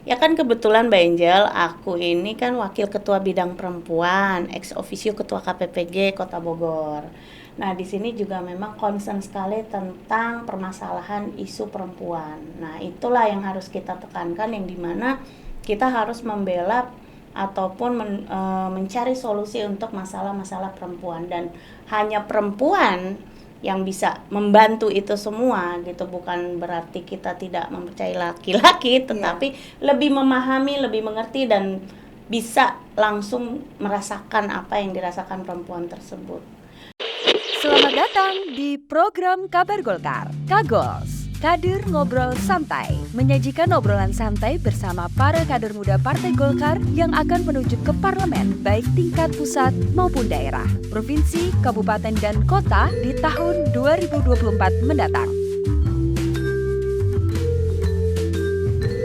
Ya kan kebetulan Mbak Angel, aku ini kan wakil ketua bidang perempuan, ex officio ketua KPPG Kota Bogor. Nah, di sini juga memang concern sekali tentang permasalahan isu perempuan. Nah, itulah yang harus kita tekankan, yang dimana kita harus membela ataupun mencari solusi untuk masalah-masalah perempuan, dan hanya perempuan yang bisa membantu itu semua gitu. Bukan berarti kita tidak mempercayai laki-laki, tetapi lebih memahami, lebih mengerti, dan bisa langsung merasakan apa yang dirasakan perempuan tersebut. Selamat datang di program Kabar Golkar, Kagols. Kader Ngobrol Santai, menyajikan obrolan santai bersama para kader muda Partai Golkar yang akan menuju ke parlemen baik tingkat pusat maupun daerah, provinsi, kabupaten, dan kota di tahun 2024 mendatang.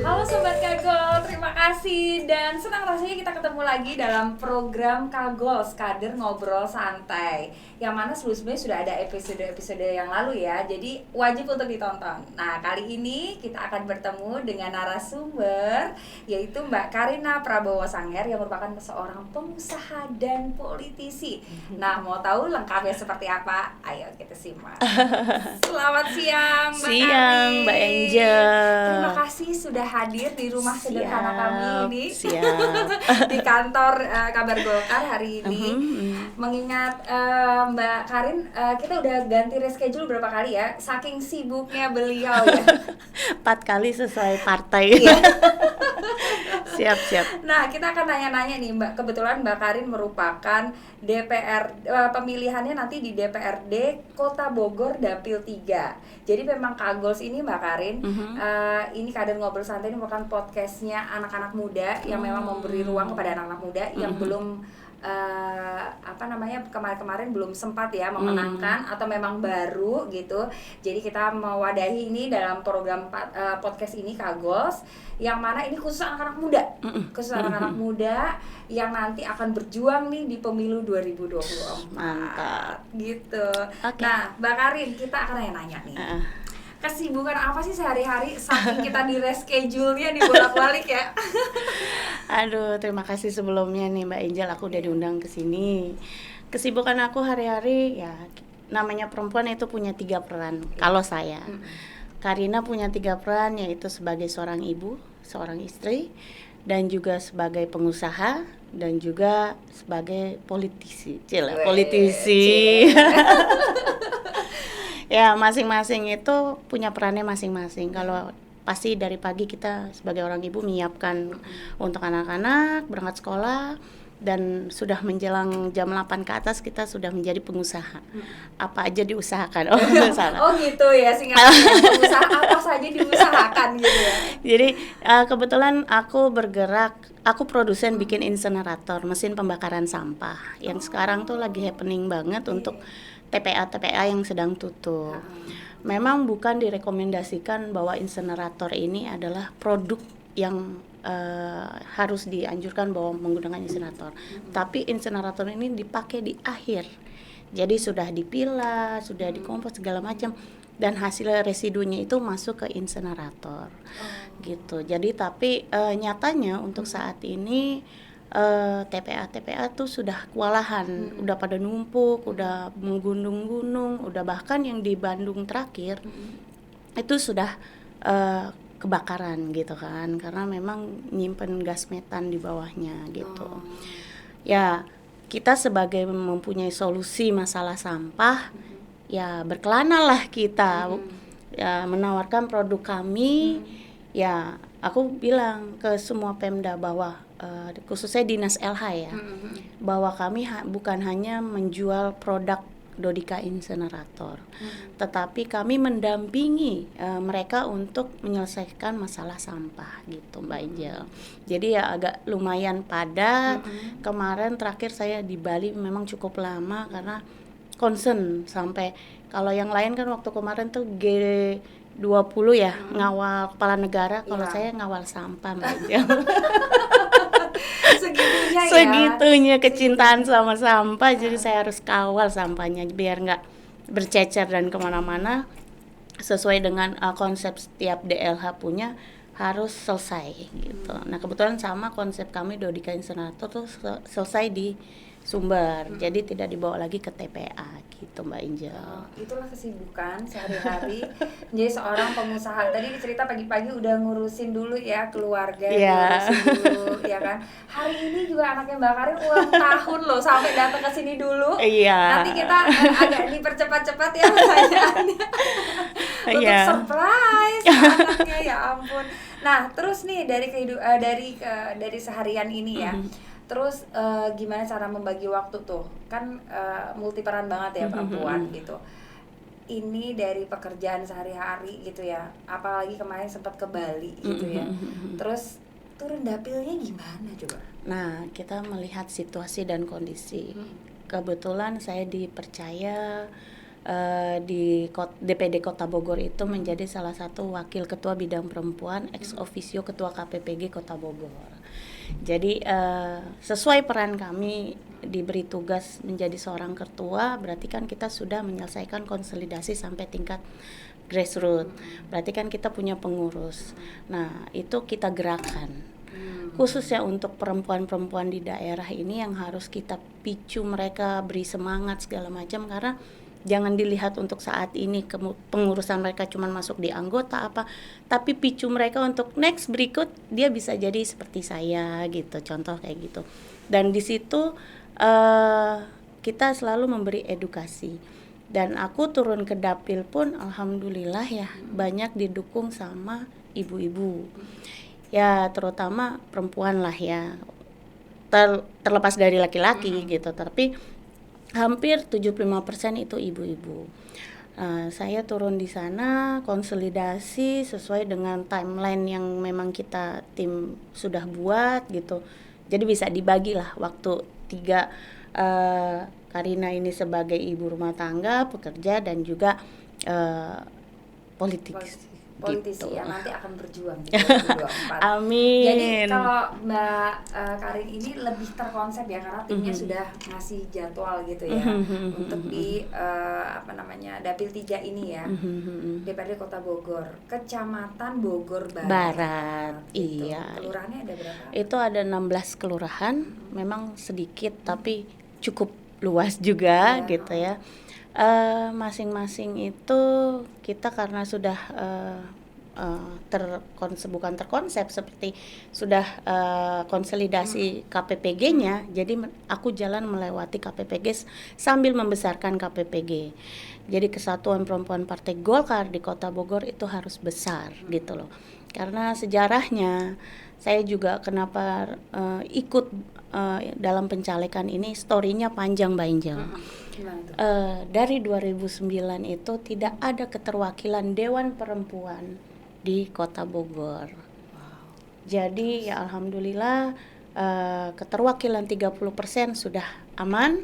Halo Sobat Kagol, terima kasih dan senang rasanya kita ketemu lagi dalam program Kagols, Kader Ngobrol Santai, yang mana sebelumnya sudah ada episode-episode yang lalu ya, jadi wajib untuk ditonton. Nah, kali ini kita akan bertemu dengan narasumber, yaitu Mbak Karina Prabowo Sanger yang merupakan seorang pengusaha dan politisi. Nah, mau tahu lengkapnya seperti apa? Ayo kita simak. Selamat siang Mbak Karin. Siang Mbak Angel. Terima kasih sudah hadir di rumah sederhana kami ini. Siap. Di kantor Kabar Golkar hari ini. Mengingat Mbak Karin, kita udah ganti reschedule berapa kali ya, saking sibuknya beliau ya. 4 kali sesuai partai. Siap. Nah, kita akan nanya-nanya nih Mbak. Kebetulan Mbak Karin merupakan DPR, pemilihannya nanti di DPRD Kota Bogor Dapil 3. Jadi memang Kagols ini Mbak Karin, ini Kader Ngobrol Santai ini merupakan podcastnya anak-anak muda yang memang memberi ruang kepada anak-anak muda yang belum kemarin belum sempat ya memenangkan atau memang baru gitu. Jadi kita mewadahi ini dalam program podcast ini Kagols, yang mana ini khusus anak-anak muda. Khusus anak-anak muda yang nanti akan berjuang nih di pemilu 2024. Mantap. Gitu. Okay. Nah, Mbak Karin, kita akan nanya-nanya nih. Kesibukan apa sih sehari-hari saking kita di reschedule-nya di bolak-balik ya? Aduh, terima kasih sebelumnya nih Mbak Angel, aku udah diundang ke sini. Kesibukan aku hari-hari ya, namanya perempuan itu punya 3 peran. Kalau saya, Karina punya 3 peran, yaitu sebagai seorang ibu, seorang istri, dan juga sebagai pengusaha, dan juga sebagai politisi. Politisi. Ya, masing-masing itu punya perannya masing-masing. Kalau pasti dari pagi kita sebagai orang ibu menyiapkan untuk anak-anak berangkat sekolah, dan sudah menjelang jam 8 ke atas kita sudah menjadi pengusaha. Apa aja diusahakan. Oh gitu ya, singkatnya pengusaha apa saja diusahakan gitu ya. Jadi kebetulan aku produsen bikin insenerator, mesin pembakaran sampah, yang sekarang tuh lagi happening banget untuk TPA yang sedang tutup. Memang bukan direkomendasikan bahwa insenerator ini adalah produk yang harus dianjurkan bahwa menggunakan insenerator. Tapi insenerator ini dipakai di akhir. Jadi sudah dipilah, sudah dikompos segala macam, dan hasil residunya itu masuk ke insenerator. Gitu. Jadi tapi nyatanya untuk saat ini TPA tuh sudah kewalahan, udah pada numpuk, udah menggundung-gunung, udah bahkan yang di Bandung terakhir itu sudah kebakaran gitu kan, karena memang nyimpen gas metan di bawahnya gitu. Ya, kita sebagai mempunyai solusi masalah sampah, ya berkelana lah kita, ya menawarkan produk kami. Ya, aku bilang ke semua Pemda bahwa khususnya Dinas LH ya, bahwa kami bukan hanya menjual produk Dodika insenerator, tetapi kami mendampingi mereka untuk menyelesaikan masalah sampah gitu Mbak Angel. Jadi ya agak lumayan padat. Kemarin terakhir saya di Bali memang cukup lama karena concern sampai, kalau yang lain kan waktu kemarin tuh G20 ya, ngawal kepala negara, kalau saya ngawal sampah Mbak Angel. Segitunya kecintaan sama sampah, jadi saya harus kawal sampahnya biar nggak bercecer dan kemana-mana, sesuai dengan konsep setiap DLH punya, harus selesai gitu. Nah kebetulan sama konsep kami Dodika Insenerator tuh selesai di Sumber, jadi tidak dibawa lagi ke TPA gitu Mbak Angel. Itulah kesibukan sehari-hari jadi seorang pengusaha. Tadi cerita pagi-pagi udah ngurusin dulu ya keluarga, ngurusin dulu ya kan. Hari ini juga anaknya Mbak Karin ulang tahun loh, sampai datang ke sini dulu. Nanti kita agak dipercepat-cepat ya pertanyaannya untuk surprise anaknya, ya ampun. Nah terus nih dari seharian ini ya. Terus gimana cara membagi waktu tuh? Kan multiperan banget ya perempuan gitu. Ini dari pekerjaan sehari-hari gitu ya. Apalagi kemarin sempat ke Bali gitu ya. Terus turun dapilnya gimana coba? Nah, kita melihat situasi dan kondisi. Kebetulan saya dipercaya di DPD Kota Bogor itu menjadi salah satu wakil ketua bidang perempuan ex officio ketua KPPG Kota Bogor. Jadi sesuai peran kami diberi tugas menjadi seorang ketua, berarti kan kita sudah menyelesaikan konsolidasi sampai tingkat grassroots. Berarti kan kita punya pengurus. Nah, itu kita gerakan. Khususnya untuk perempuan-perempuan di daerah ini yang harus kita picu mereka, beri semangat segala macam, karena jangan dilihat untuk saat ini pengurusan mereka cuma masuk di anggota apa, tapi picu mereka untuk next berikut dia bisa jadi seperti saya gitu, contoh kayak gitu. Dan di situ kita selalu memberi edukasi. Dan aku turun ke dapil pun alhamdulillah ya banyak didukung sama ibu-ibu. Ya terutama perempuan lah ya. Terlepas dari laki-laki gitu, tapi hampir 75% itu ibu-ibu. Saya turun di sana konsolidasi sesuai dengan timeline yang memang kita tim sudah buat gitu. Jadi bisa dibagi lah waktu 3, Karina ini sebagai ibu rumah tangga, pekerja, dan juga politisi gitu. Yang nanti akan berjuang di 2024. Amin. Jadi kalau Mbak Karin ini lebih terkonsep ya, karena timnya sudah ngasih jadwal gitu ya untuk di dapil 3 ini ya, DPRD Kota Bogor, Kecamatan Bogor Barat gitu. Iya. Kelurahannya ada berapa? Itu ada 16 kelurahan, memang sedikit tapi cukup luas juga gitu ya. Masing-masing itu kita karena sudah bukan terkonsep seperti sudah konsolidasi KPPG-nya, jadi aku jalan melewati KPPG sambil membesarkan KPPG. Jadi Kesatuan Perempuan Partai Golkar di Kota Bogor itu harus besar gitu loh. Karena sejarahnya saya juga kenapa ikut dalam pencalekan ini, story-nya panjang Mbak Angel. Dari 2009 itu tidak ada keterwakilan Dewan Perempuan di Kota Bogor. Jadi ya alhamdulillah keterwakilan 30% sudah aman.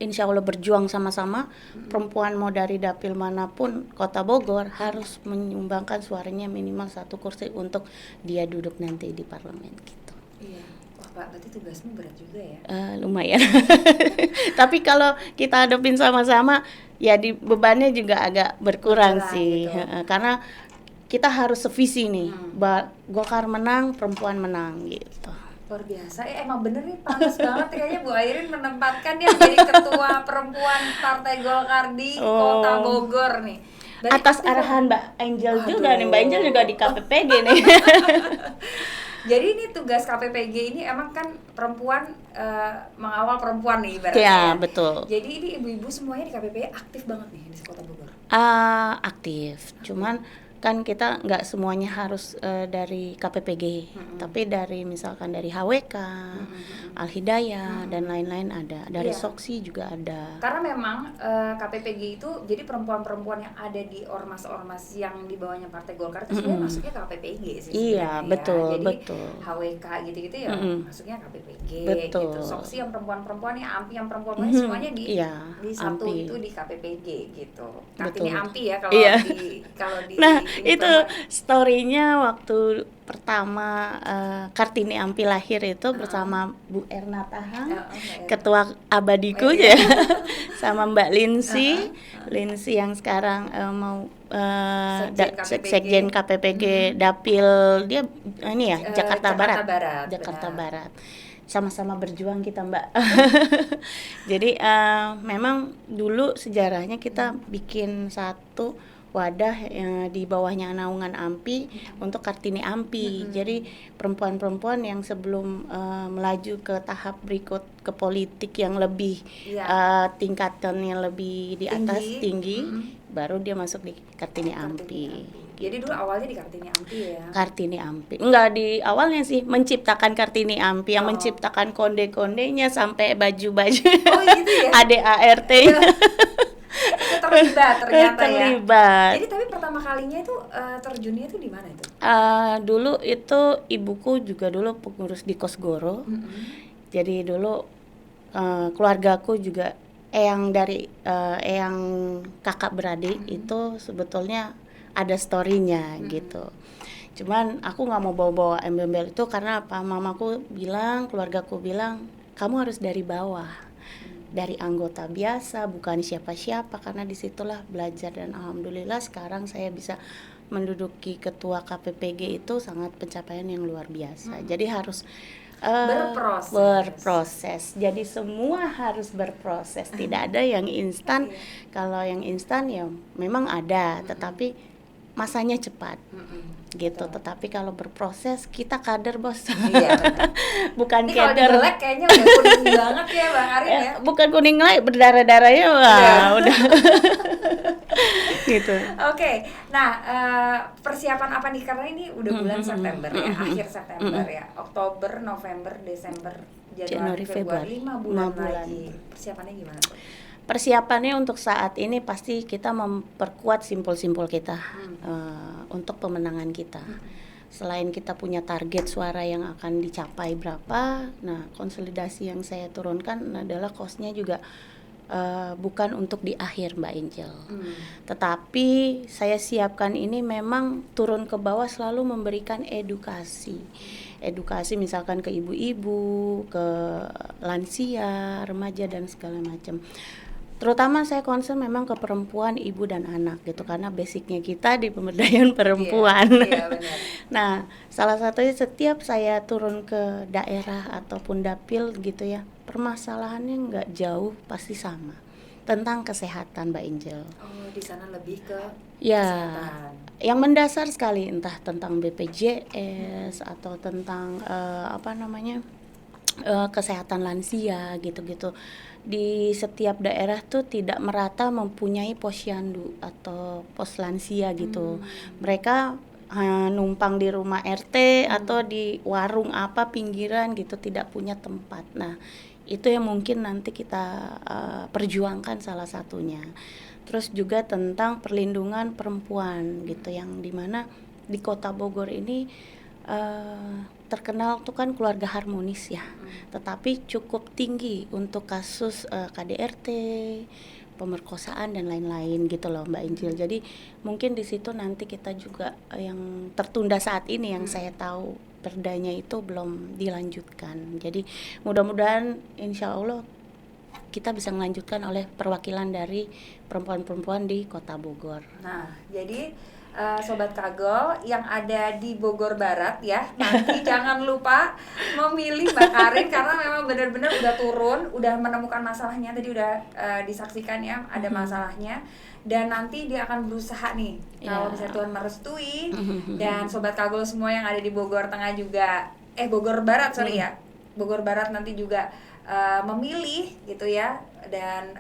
Insya Allah berjuang sama-sama. Perempuan mau dari dapil manapun Kota Bogor harus menyumbangkan suaranya minimal 1 kursi untuk dia duduk nanti di parlemen gitu. Iya. Wah, berarti tugasmu berat juga ya? Lumayan. Tapi kalau kita hadapin sama-sama, ya di bebannya juga agak berkurang sih. Gitu. Karena kita harus sevisi nih. Golkar menang, perempuan menang gitu. Luar biasa, emang bener nih panas banget kayaknya Bu Airin menempatkan dia jadi ketua perempuan Partai Golkar di Kota Bogor nih. Berarti atas arahan Mbak Angel juga nih, Mbak Angel juga di KPPG nih. Jadi ini tugas KPPG ini emang kan perempuan, mengawal perempuan nih ibaratnya. Iya, betul. Jadi ini ibu-ibu semuanya di KPPG aktif banget nih di Kota Bogor. Aktif, cuman kan kita nggak semuanya harus dari KPPG, tapi dari misalkan dari HWK, Al-Hidayah dan lain-lain ada, dari Soksi juga ada. Karena memang KPPG itu jadi perempuan-perempuan yang ada di ormas-ormas yang di bawahnya Partai Golkar itu sebenarnya masuknya KPPG sih sebenarnya. Iya, betul, ya. Jadi betul. HWK gitu-gitu ya masuknya KPPG betul. gitu. Soksi yang perempuan-perempuan, yang AMPI yang perempuan semuanya di satu AMPI. itu di KPPG gitu. Betul. Ini AMPI ya kalau di Nah, Itu story-nya waktu pertama Kartini Ampi lahir itu bersama Bu Erna Tahang, ketua abadiku ya, sama Mbak Linsi, Linsi yang sekarang mau Sekjen KPPG Dapil dia ini ya Jakarta Barat. Jakarta Barat. Sama-sama berjuang kita, Mbak. Jadi memang dulu sejarahnya kita bikin satu wadah di bawahnya naungan AMPI untuk Kartini Ampi. Jadi perempuan-perempuan yang sebelum melaju ke tahap berikut ke politik yang lebih tingkatannya lebih di atas tinggi, baru dia masuk di Kartini Ampi. Jadi dulu awalnya di Kartini Ampi ya? Kartini Ampi. Enggak di awalnya sih menciptakan Kartini Ampi yang menciptakan konde-kondenya sampai baju-baju. Oh gitu ya? ADART. Itu terlibat ternyata terlibat. Ya. Jadi tapi pertama kalinya itu terjunnya itu di mana itu? Dulu itu ibuku juga dulu pengurus di Kosgoro. Jadi dulu keluargaku juga eyang kakak beradik itu sebetulnya ada story-nya gitu. Cuman aku nggak mau bawa-bawa embel-embel itu karena apa? Mamaku bilang, keluargaku bilang, kamu harus dari bawah, dari anggota biasa, bukan siapa-siapa, karena disitulah belajar. Dan alhamdulillah sekarang saya bisa menduduki ketua KPPG itu sangat pencapaian yang luar biasa. Jadi harus berproses. Jadi semua harus berproses. Tidak ada yang instan. Kalau yang instan ya memang ada, tetapi masanya cepat. Gitu. Tetapi kalau berproses kita kader, Bos. Iya. Bukan ini kader. Kalau kayaknya udah kuning banget ya Bang Arin ya. Bukan kuning lagi, berdarah-darahnya udah. Gitu. Oke. Nah, persiapan apa nih, karena ini udah bulan September ya, akhir September ya. Oktober, November, Desember, Januari, Februari, 5 bulan lagi. Persiapannya gimana? Persiapannya untuk saat ini pasti kita memperkuat simpul-simpul kita untuk pemenangan kita. Selain kita punya target suara yang akan dicapai berapa, nah konsolidasi yang saya turunkan adalah cost-nya juga bukan untuk di akhir, Mbak Angel. Tetapi saya siapkan ini memang turun ke bawah selalu memberikan edukasi. Edukasi misalkan ke ibu-ibu, ke lansia, remaja dan segala macam. Terutama saya concern memang ke perempuan, ibu dan anak gitu, karena basicnya kita di pemberdayaan perempuan. Iya, benar. Nah, salah satunya setiap saya turun ke daerah ataupun dapil gitu ya, permasalahannya nggak jauh, pasti sama tentang kesehatan, Mbak Angel. Oh, di sana lebih ke kesehatan. Yang mendasar sekali, entah tentang BPJS atau tentang kesehatan lansia gitu-gitu. Di setiap daerah tuh tidak merata mempunyai posyandu atau pos lansia gitu. Mereka numpang di rumah RT atau di warung apa pinggiran gitu, tidak punya tempat. Nah, itu yang mungkin nanti kita perjuangkan salah satunya. Terus juga tentang perlindungan perempuan gitu, yang dimana di Kota Bogor ini terkenal tuh kan keluarga harmonis ya, tetapi cukup tinggi untuk kasus KDRT, pemerkosaan dan lain-lain gitu loh, Mbak Injil. Jadi mungkin di situ nanti kita juga yang tertunda saat ini yang saya tahu perdanya itu belum dilanjutkan. Jadi mudah-mudahan insya Allah kita bisa melanjutkan oleh perwakilan dari perempuan-perempuan di Kota Bogor. Nah, jadi Sobat Kagol yang ada di Bogor Barat ya, nanti jangan lupa memilih Mbak Karin karena memang benar-benar udah turun, udah menemukan masalahnya, tadi udah disaksikan ya ada masalahnya, dan nanti dia akan berusaha nih kalau misalnya Tuhan merestui. Dan Sobat Kagol semua yang ada di Bogor Tengah juga, Bogor Barat ya, Bogor Barat nanti juga memilih gitu ya, dan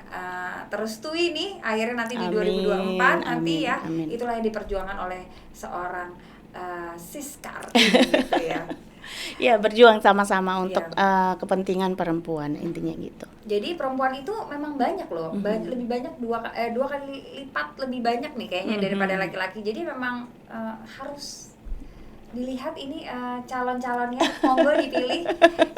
terestui nih akhirnya nanti di 2024 nanti ya. Itulah yang diperjuangkan oleh seorang Siskar gitu ya. Ya, berjuang sama-sama untuk kepentingan perempuan, intinya gitu. Jadi perempuan itu memang banyak loh, lebih banyak dua kali lipat lebih banyak nih kayaknya daripada laki-laki. Jadi memang harus dilihat ini calon-calonnya, monggo dipilih.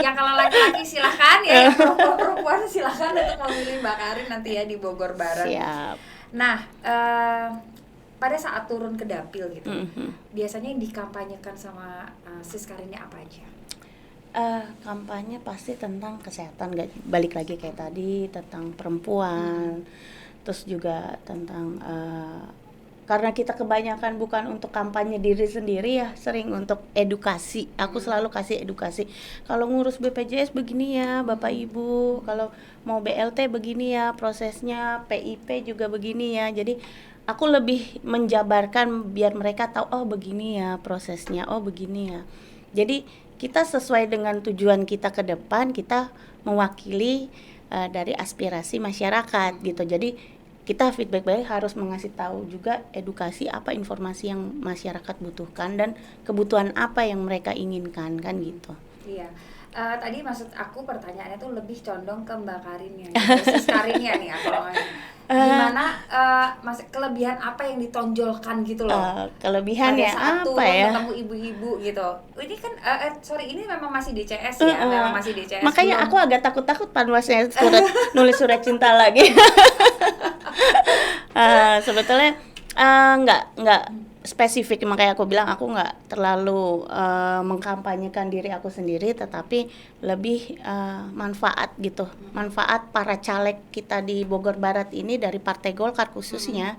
Yang kalau laki-laki silahkan ya, yang perempuan silahkan untuk memilih Mbak Karin nanti ya di Bogor Barat. Siap. Nah, pada saat turun ke dapil gitu, Mm-hmm. biasanya yang dikampanyekan sama Siska ini apa aja? Kampanye pasti tentang kesehatan, balik lagi kayak tadi tentang perempuan, terus juga tentang karena kita kebanyakan bukan untuk kampanye diri sendiri ya, sering untuk edukasi. Aku selalu kasih edukasi. Kalau ngurus BPJS begini ya, Bapak Ibu. Kalau mau BLT begini ya prosesnya, PIP juga begini ya. Jadi aku lebih menjabarkan biar mereka tahu oh begini ya prosesnya, oh begini ya. Jadi kita sesuai dengan tujuan kita ke depan, kita mewakili dari aspirasi masyarakat gitu. Jadi kita feedback baik harus mengasih tahu juga edukasi apa informasi yang masyarakat butuhkan dan kebutuhan apa yang mereka inginkan kan gitu. Iya. Tadi maksud aku pertanyaannya tuh lebih condong ke Mbak Karinnya, gitu. Sis Karinnya nih aku ngomongin. Gimana kelebihan apa yang ditonjolkan gitu loh? Kelebihannya pada saat apa turun ya? ketemu ibu-ibu gitu. Ini kan ini memang masih DCS ya, memang masih DCS. Makanya belum. aku agak takut panwasnya nulis surat cinta lagi. Sebetulnya nggak spesifik, makanya aku bilang aku nggak terlalu mengkampanyekan diri aku sendiri, tetapi lebih manfaat gitu, manfaat para caleg kita di Bogor Barat ini dari Partai Golkar khususnya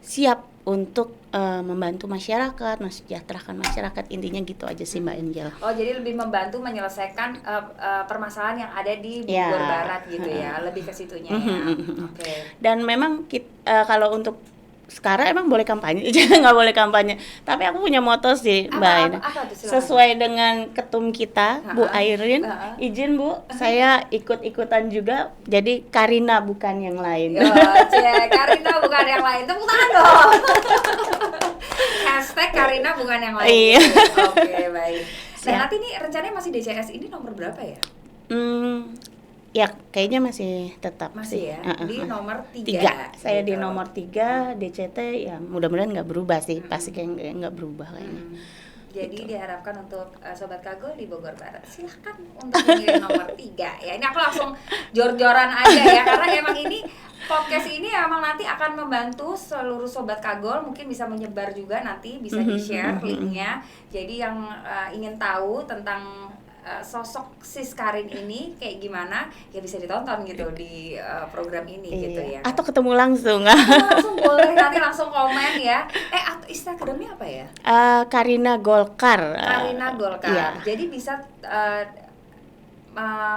siap untuk membantu masyarakat, mensejahterakan masyarakat, intinya gitu aja sih Mbak Angel. Oh, jadi lebih membantu menyelesaikan permasalahan yang ada di Bogor Barat gitu ya, lebih ke situnya ya. Oke. Dan memang kalau untuk sekarang emang boleh kampanye, nggak boleh kampanye. Tapi aku punya moto sih, Mbak. Apa tuh, silakan. Sesuai dengan ketum kita, Bu Airin. Izin Bu, saya ikut-ikutan juga. Jadi Karina bukan yang lain. Karina bukan yang lain. Tepuk tangan dong. Hashtag Karina bukan yang lain. Iya. Oke, baik. Nah, Siap. nanti nih rencananya masih DCS ini nomor berapa ya? Ya kayaknya masih tetap Masih sih. ya, di nomor 3. Saya di gitu. nomor 3, DCT ya mudah-mudahan nggak berubah sih, pasti kayak nggak berubah kayaknya. Jadi diharapkan untuk Sobat Kagol di Bogor Barat, silahkan untuk memilih nomor 3 ya. Ini aku langsung jor-joran aja ya, karena emang ini podcast ini emang nanti akan membantu seluruh Sobat Kagol, mungkin bisa menyebar juga nanti, bisa di-share linknya. Jadi yang ingin tahu tentang sosok Sis Karin ini kayak gimana ya bisa ditonton gitu di program ini gitu ya. Atau ketemu langsung. Langsung boleh, nanti langsung komen ya. Atau Instagramnya apa ya? Karina Golkar. Karina Golkar. Iya. Jadi bisa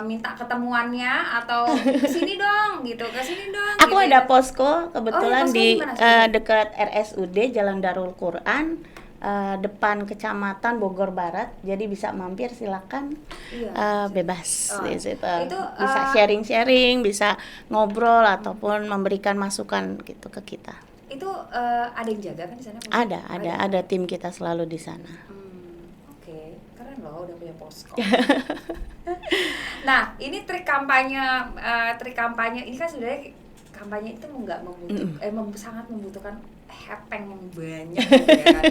minta ketemuannya atau kesini dong gitu, kesini dong. Aku gitu ada ya. posko kebetulan posko di di mana, dekat RSUD Jalan Darul Quran. Depan Kecamatan Bogor Barat, jadi bisa mampir silakan. Iya. Bebas di situ. Itu, Bisa sharing-sharing, bisa ngobrol ataupun memberikan masukan gitu ke kita. Itu ada yang jaga kan di sana? Ada tim kita selalu di sana. Oke, keren loh udah punya posko. Nah, ini trik kampanye ini kan sebenarnya kampanye itu sangat membutuhkan hepeng yang banyak ya kan.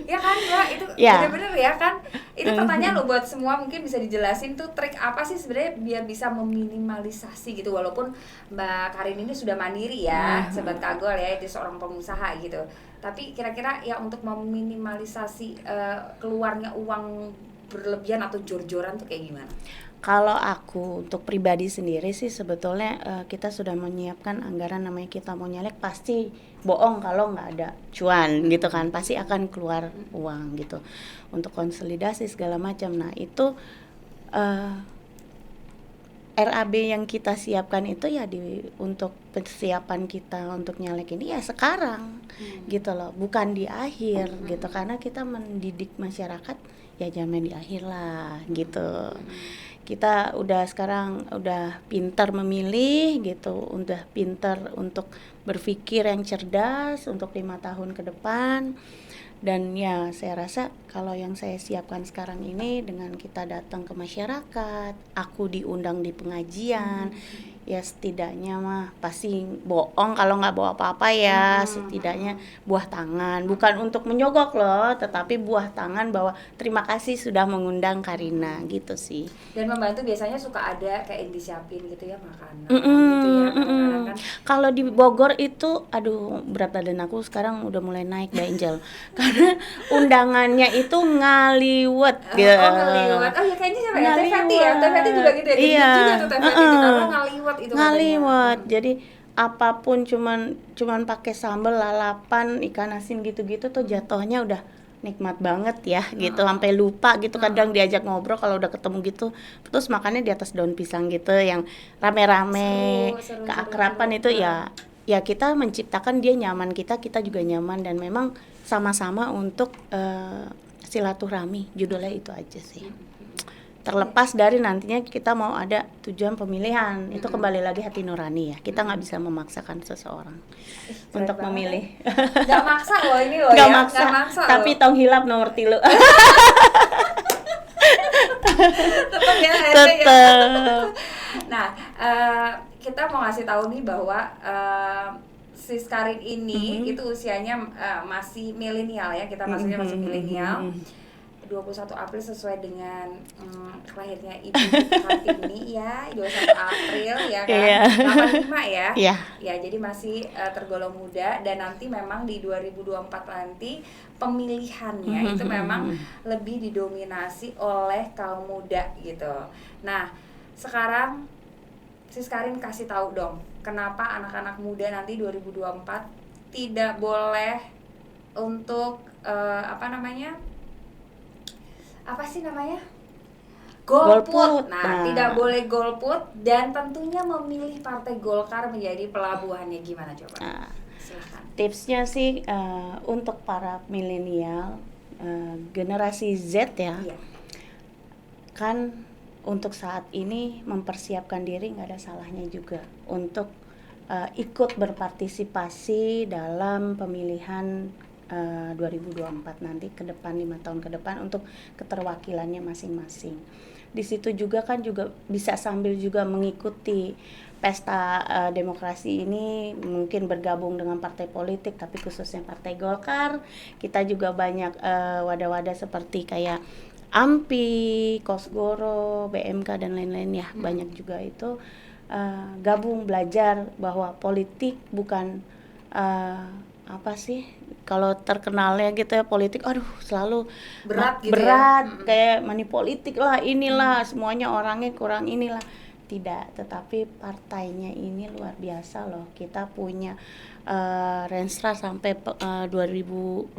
Ya kan Mbak, itu bener-bener ya kan. Itu pertanyaan lo buat semua, mungkin bisa dijelasin tuh trik apa sih sebenarnya biar bisa meminimalisasi gitu, walaupun Mbak Karin ini sudah mandiri ya, Sobat Kagol ya, dia seorang pengusaha gitu. Tapi kira-kira ya untuk meminimalisasi keluarnya uang berlebihan atau jor-joran tuh kayak gimana? Kalau aku untuk pribadi sendiri sih sebetulnya kita sudah menyiapkan anggaran, namanya kita mau nyalek pasti bohong kalau nggak ada cuan gitu kan, pasti akan keluar uang gitu untuk konsolidasi segala macam. Nah itu RAB yang kita siapkan itu ya untuk persiapan kita untuk nyalek ini ya sekarang gitu loh, bukan di akhir gitu, karena kita mendidik masyarakat ya jangan main di akhir lah gitu. Kita sekarang udah pintar memilih gitu, udah pintar untuk berpikir yang cerdas untuk 5 tahun ke depan. Dan ya saya rasa kalau yang saya siapkan sekarang ini dengan kita datang ke masyarakat, aku diundang di pengajian, ya setidaknya mah pasti bohong kalau nggak bawa apa-apa ya, setidaknya buah tangan, bukan untuk menyogok loh, tetapi buah tangan bahwa terima kasih sudah mengundang Karina gitu sih. Dan membantu biasanya suka ada kayak disiapin gitu ya makanan Mm-mm, gitu ya kadang-kadang mm-mm. kan. Kalau di Bogor itu, aduh berat badan aku sekarang udah mulai naik Mbak Angel, karena undangannya itu ngaliwet gitu. Oh ngeliwat, oh ya kayaknya siapa ya? Teh Feti ya, Teh Feti juga gitu ya, jadi Iya. juga tuh Teh Feti ditambah ngaliwat itu Ngaliwet. katanya. Jadi apapun cuman pakai sambal, lalapan, ikan asin gitu-gitu tuh jatuhnya udah nikmat banget ya gitu, sampai lupa gitu kadang diajak ngobrol kalau udah ketemu gitu, terus makannya di atas daun pisang gitu yang rame-rame, Seru, keakraban seru. itu ya kita menciptakan dia nyaman, kita juga nyaman, dan memang sama-sama untuk silaturahmi, judulnya itu aja sih. Terlepas dari nantinya kita mau ada tujuan pemilihan, itu kembali lagi hati nurani ya, kita nggak bisa memaksakan seseorang Keren untuk banget. memilih. Nggak maksa loh ini loh Nggak ya, maksa, nggak maksa tapi loh. tong hilap nomor 3 Tetep ya RT ya. tetep. Nah, kita mau ngasih tahu nih bahwa Sis Karin ini itu usianya masih milenial ya, kita maksudnya masih milenial. 21 April sesuai dengan lahirnya Ibu Kartini ya, 21 April ya kan, Iya. 85 ya. Iya. Ya, jadi masih tergolong muda, dan nanti memang di 2024 nanti pemilihannya itu memang lebih didominasi oleh kaum muda gitu. Nah, sekarang Sis Karin kasih tahu dong, kenapa anak-anak muda nanti 2024 tidak boleh untuk golput. Golput. Nah, Nah. tidak boleh golput, dan tentunya memilih Partai Golkar menjadi pelabuhannya, gimana coba? Nah, Silakan. tipsnya sih untuk para milenial, generasi Z ya, Iya. kan untuk saat ini mempersiapkan diri nggak ada salahnya juga untuk ikut berpartisipasi dalam pemilihan 2024 nanti ke depan, 5 tahun ke depan, untuk keterwakilannya masing-masing. Di situ juga kan juga bisa sambil juga mengikuti pesta demokrasi ini, mungkin bergabung dengan partai politik, tapi khususnya Partai Golkar. Kita juga banyak wadah-wadah seperti kayak AMPI, Kosgoro, BMK dan lain-lain ya, banyak juga itu gabung belajar bahwa politik bukan apa sih, kalau terkenalnya gitu ya politik, aduh selalu Berat gitu berat, ya. kayak money politik lah, inilah semuanya orangnya kurang inilah. Tidak, tetapi partainya ini luar biasa loh. Kita punya Renstra sampai 2024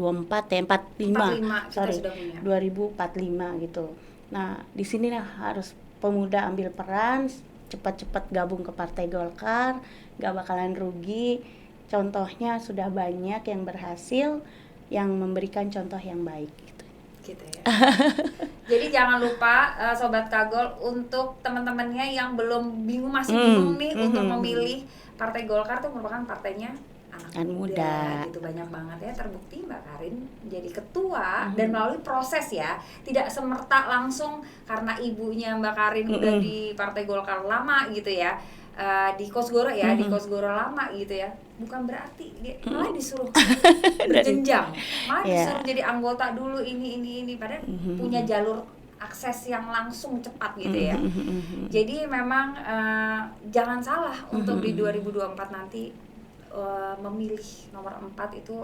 ya, 45 kita sorry, sudah punya. 2045 gitu. Nah, di sini harus pemuda ambil peran, cepat-cepat gabung ke Partai Golkar, gak bakalan rugi. Contohnya sudah banyak yang berhasil, yang memberikan contoh yang baik gitu. Gitu ya. Jadi jangan lupa Sobat Kagol, untuk teman-temannya yang belum bingung, masih bingung nih untuk memilih Partai Golkar, tuh merupakan partainya anak muda gitu. Banyak banget ya, terbukti Mbak Karin jadi ketua dan melalui proses ya, tidak semerta langsung karena ibunya Mbak Karin udah di Partai Golkar lama gitu ya, di Kosgoro ya, di Kosgoro lama gitu ya, bukan berarti dia malah disuruh berjenjang, malah disuruh jadi anggota dulu ini padahal punya jalur akses yang langsung cepat gitu ya. Jadi memang jangan salah untuk di 2024 nanti memilih nomor 4 itu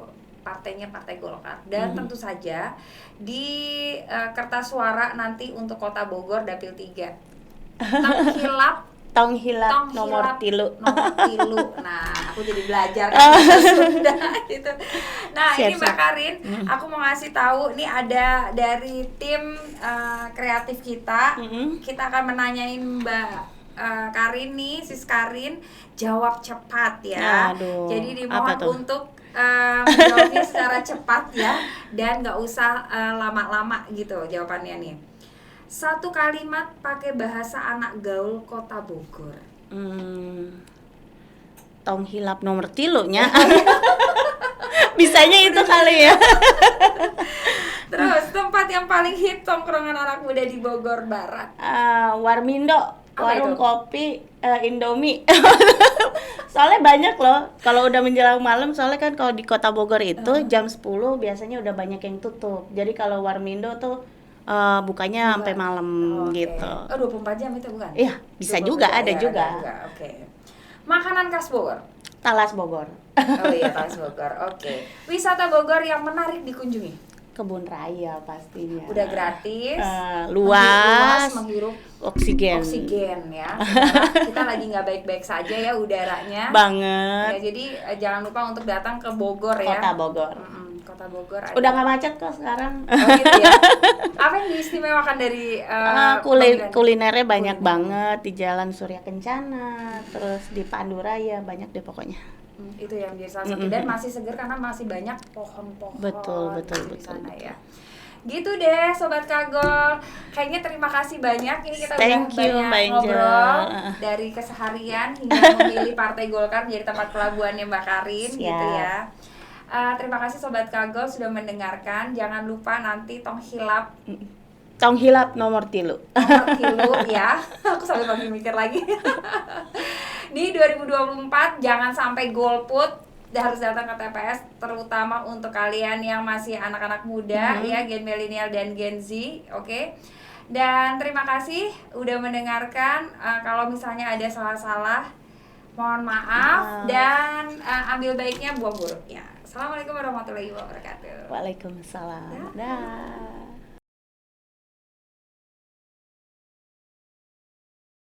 partainya Partai Golkar. Dan tentu saja di kertas suara nanti untuk Kota Bogor Dapil 3 Tong hilap nomor 3. Nomor 3. Nah, aku jadi belajar kan Sunda gitu. Nah, Siap, ini Mbak siap. Karin, aku mau ngasih tahu nih, ada dari tim kreatif kita. Kita akan menanyain Mbak Karin nih, Sis Karin, jawab cepat ya. Aduh, Jadi apa dimohon tuh? untuk menjawabnya secara cepat ya, dan nggak usah lama-lama gitu jawabannya nih. Satu kalimat pakai bahasa anak gaul Kota Bogor. Tong hilap nomor 3 nya. Bisanya itu kali ya. Terus tempat yang paling hit tongkrongan anak muda di Bogor Barat. Warmindo. warung itu? kopi, Indomie. Soalnya banyak loh. Kalau udah menjelang malam, soalnya kan kalau di Kota Bogor itu jam 10 biasanya udah banyak yang tutup. Jadi kalau Warmindo tuh bukanya sampai malam Oke. gitu. Oh, 24 jam itu bukan? Iya, bisa 24 juga, jam, ada ya, juga. Oke. Makanan khas Bogor. Talas Bogor. Oh iya, khas Bogor. Oke. Wisata Bogor yang menarik dikunjungi. Kebun raya pastinya. Udah gratis. Luas, menghirup oksigen. ya. Sekarang kita lagi nggak baik-baik saja ya udaranya. Banget. Ya, jadi jangan lupa untuk datang ke Bogor ya. Kota Bogor. Kota Bogor ada. Udah nggak macet kok sekarang. Oh gitu ya. Apa yang diistimewakan dari Kulinernya banyak banget di Jalan Surya Kencana, terus di Panduraya banyak deh pokoknya. Itu yang jadi salah satu dan masih seger karena masih banyak pohon-pohon Betul di sana ya. Gitu deh Sobat Kagol. Kayaknya terima kasih banyak. Ini kita Thank udah you, banyak Mbak Angel. ngobrol dari keseharian hingga memilih Partai Golkar menjadi tempat pelabuhannya Mbak Karin Siap. gitu ya. Terima kasih Sobat Kagol sudah mendengarkan. Jangan lupa nanti tong hilap Tong hilap nomor 3. nomor kilo ya. Aku sampai lagi mikir lagi. Di 2024 jangan sampai golput, harus datang ke TPS terutama untuk kalian yang masih anak-anak muda ya, Gen milenial dan Gen Z, oke? Dan terima kasih udah mendengarkan. Kalau misalnya ada salah-salah mohon maaf dan ambil baiknya buang buruknya. Assalamualaikum warahmatullahi wabarakatuh. Waalaikumsalam. Dah.